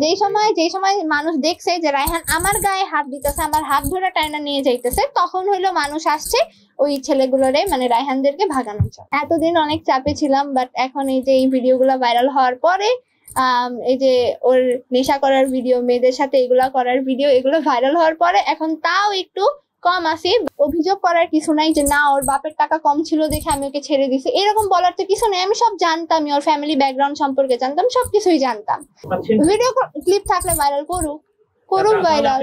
যেই সময় মানুষ দেখছে যে রায়হান আমার গায়ে হাত দিতেছে, আমার হাত ধরে টাইনা নিয়ে যাইতেছে, তখন হইলো মানুষ আসছে ওই ছেলেগুলোরে মানে রায়হানদেরকে ভাগানোর জন্য। এতদিন অনেক চাপে ছিলাম, বাট এখন এই যে এই ভিডিওগুলো ভাইরাল হওয়ার পরে এই যে ওর নেশা করার ভিডিও, মেয়েদের সাথে এগুলা করার ভিডিও, এগুলো ভাইরাল হওয়ার পরে এখন তাও একটু কম আসি। অভিযোগ করার কিছু নাই যে না ওর বাপের টাকা কম ছিল দেখে আমি ওকে ছেড়ে দিছি, এরকম বলার তো কিছু নেই। আমি সব জানতাম, ওর ফ্যামিলি ব্যাকগ্রাউন্ড সম্পর্কে জানতাম, সবকিছুই জানতাম। ভিডিও ক্লিপ থাকলে ভাইরাল করুক ভাইরাল।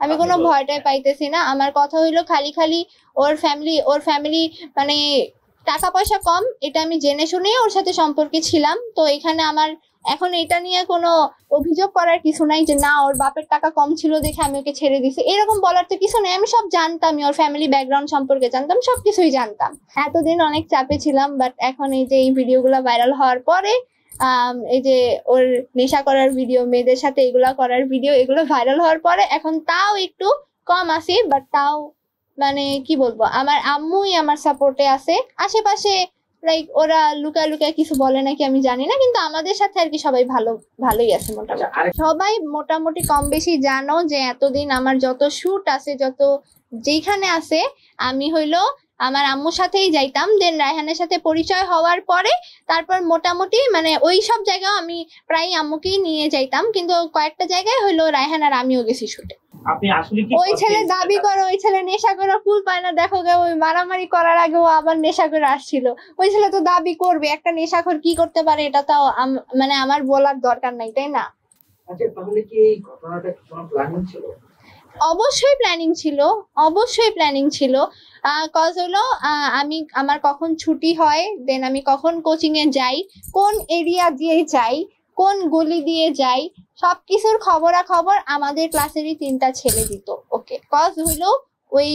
আমি কোনো ভয়টাই পাইতেছি না। আমার কথা হইলো খালি ওর ফ্যামিলি মানে টাকা পয়সা কম, এটা আমি জেনে শুনে ওর সাথে সম্পর্কে ছিলাম। তো এখানে আমার এখন এটা নিয়ে কোনো অভিযোগ করার কিছু নাই যে না ওর বাপের টাকা কম ছিল দেখে আমি ওকে ছেড়ে দিছি, এরকম বলার তো কিছু নেই। আমি সব জানতাম, ওর ফ্যামিলি ব্যাকগ্রাউন্ড সম্পর্কে জানতাম, সবকিছুই জানতাম। এতদিন অনেক চাপে ছিলাম, বাট এখন এই যে এই ভিডিওগুলো ভাইরাল হওয়ার পরে এই যে ওর নেশা করার ভিডিও, মেয়েদের সাথে এগুলা করার ভিডিও, এগুলো ভাইরাল হওয়ার পরে এখন তাও একটু কম আসি। বাট তাও মানে কি বলবো, আমার আম্মুই আমার সাপোর্টে আছে। আশেপাশে লাইক ওরা লুকায় কিছু বলে নাকি আমি জানি না, কিন্তু আমাদের সাথে আর কি সবাই ভালোই আছে মোটামুটি। সবাই মোটামুটি কম বেশি জানো যে এতদিন আমার যত শুট আছে, যত যেখানে আছে, আমি হইলো আমার আম্মুর সাথেই যাইতাম। দেন রায়হানের সাথে পরিচয় হওয়ার পরে তারপর মোটামুটি মানে ওই সব জায়গায় আমি প্রায় আম্মুকেই নিয়ে যাইতাম, কিন্তু কয়েকটা জায়গায় হইলো রায়হান আর আমিও গেছি শুটে। ওই ছেলে দাবি করে ওই ছেলে নেশা করে কুল পায় না, দেখো গে ওই মারামারি করার আগে ও আবার নেশা করে আসছিল। ওই ছেলে তো দাবি করবে, একটা নেশাখোর কি করতে পারে এটা তাও মানে আমার বলার দরকার নাই, তাই না? আচ্ছা, তাহলে কি এই ঘটনাটা কোনো প্ল্যানিং ছিল? অবশ্যই প্ল্যানিং ছিল। কজ হলো আমার কখন ছুটি হয়, দেন আমি কখন কোচিং এ যাই, কোন এরিয়া দিয়ে যাই, কোন গলি দিয়ে যাই, সবকিছুর খবরাখবর আমাদের ক্লাসেরই 3টা ছেলে দিত। ওকে, কজ হইলো ওই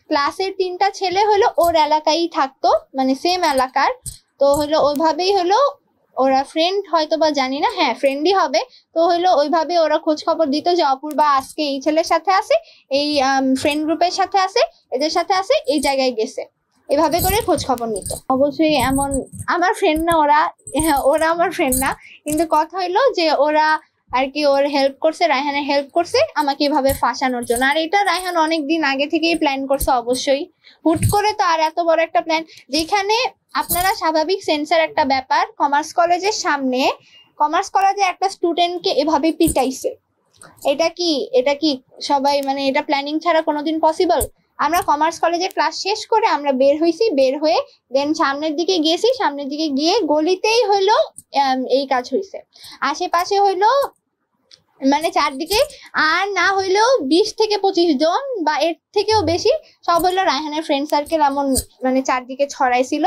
ক্লাসের 3টা ছেলে হলো ওর এলাকায় থাকতো, মানে সেম এলাকার। তো হলো ওইভাবেই হলো ওরা ফ্রেন্ড, হয়তো বা জানি না, হ্যাঁ ফ্রেন্ডই হবে। তো হলো ওইভাবে ওরা খোঁজ খবর দিত যে অপূর্বা আজকে এই ছেলের সাথে আছে, এই ফ্রেন্ড গ্রুপের সাথে আছে, এদের সাথে আছে, এই জায়গায় গেছে, এভাবে করে খোঁজ খবর নিত। অবশ্যই এমন আমার ফ্রেন্ড না ওরা আমার ফ্রেন্ড না, কিন্তু কথা হইলো যে ওরা আর কি ওর হেল্প করছে, রায়হানের হেল্প করছে আমাকে এভাবে ফাঁসানোর জন্য। আর এটা রায়হান অনেকদিন আগে থেকেই প্ল্যান করছে অবশ্যই, হুট করে তো আর এত বড় একটা প্ল্যান, যেখানে আপনারা স্বাভাবিক সেন্সার একটা ব্যাপার, কমার্স কলেজের সামনে কমার্স কলেজে একটা স্টুডেন্টকে এভাবে পিটাইছে, এটা কি সবাই মানে এটা প্ল্যানিং ছাড়া কোনোদিন পসিবল? আমরা কমার্স কলেজে ক্লাস শেষ করে আমরা বের হয়ে দেন সামনের দিকে গিয়ে গলিতেই হইলো এই কাজ হইছে। আশেপাশে হইলো মানে চারদিকে আর না হইলেও 20 থেকে 25 জন বা এর থেকেও বেশি, সব হইলো রায়হানের ফ্রেন্ড সার্কেল এমন মানে চারদিকে ছড়াইছিল।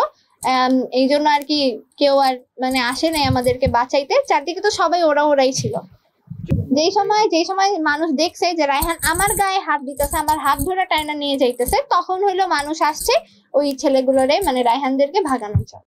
এই জন্য আর কি কেউ আর মানে আসে নাই আমাদেরকে বাঁচাইতে, চারদিকে তো সবাই ওরাই ছিল। যেই সময় মানুষ দেখছে যে রায়হান আমার গায়ে হাত দিতেছে, আমার হাত ধরে টাইনা নিয়ে যাইতেছে, তখন হইলো মানুষ আসছে ওই ছেলেগুলোরে মানে রায়হানদেরকে ভাগানোর জন্য।